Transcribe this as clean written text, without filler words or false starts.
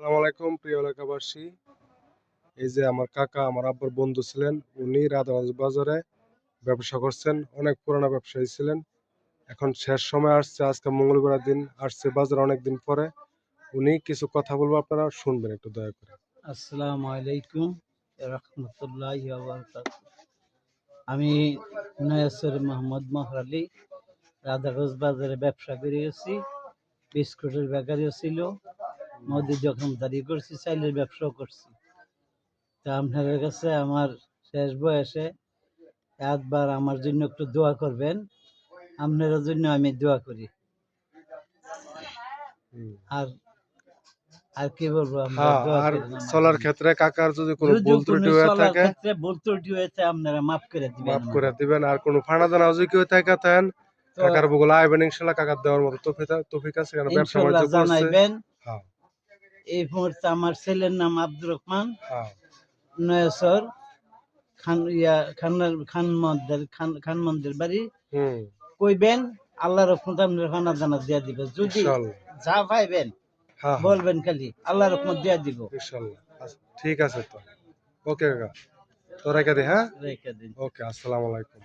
আসসালামু আলাইকুম প্রিয় এলাকাবাসী। এই যে আমার কাকা আমার আব্বার বন্ধু ছিলেন। উনি রাধাগঞ্জ বাজারে ব্যবসা করছেন। অনেক পুরানা ব্যবসায়ী ছিলেন। এখন শেষ সময় আসছে। আজকে মঙ্গলবার দিন আসছে বাজারে অনেকদিন পরে। উনি কিছু কথা বলবো, আপনারা শুনবেন একটু দয়া করে। আসসালামু আলাইকুম রাহমাতুল্লাহি ওয়া বারাকাতুহু। আমি নয়াসর মোহাম্মদ মহর আলী রাধাগঞ্জ বাজারে ব্যবসা করে গেছি। বিস্কুটের বেকারিও ছিল, মুদি দোকানদারি করছি, চাইলের ব্যবসাও করছি। তা আপনাদের কাছে আমার শেষ বয়সে একবার আমার জন্য একটু দোয়া করবেন। আপনাদের জন্য আমি দোয়া করি। আর আর কি বলবো, আমরা হ্যাঁ, দোয়া আর করেন আমার চলার জন্য। ক্ষেত্রে কাকার যদি কোনো যদি ভুল কোনো ত্রুটি হয়ে চলার থাকে ক্ষেত্রে ভুল ত্রুটি হয়েছে আপনারা মাফ করে দিবেন মাফ করে আমাদের। দিবেন। আর কোনো ফানা দানা যদি কেউ থাকে থাকেন, তো কাকার বগুলা আইবেন ইনশাল্লাহ। কাকার দেওয়ার মতো তৌফিক আছে, কারণ ব্যবসা ইনশাল্লাহ বাণিজ্য করছে। জানাইবেন। হ্যাঁ, এই মুহূর্তে আমার ছেলের নাম আব্দুর রহমান, হ্যাঁ, নয়াসর খান মন্দির বাড়ি। হুম, কইবেন আল্লাহ রহমত আপনার খানা দানা দিয়া দিব। যদি ইনশাল্লাহ। যা পাইবেন হ্যাঁ, হ্যাঁ, বলবেন, খালি আল্লাহ রহমত দিয়া দিব। ইনশাল্লাহ। আচ্ছা, ঠিক আছে তো। ওকে কাকা, তো রেখে দিই। হ্যাঁ, রেখে দিন। ওকে, আসসালামু আলাইকুম।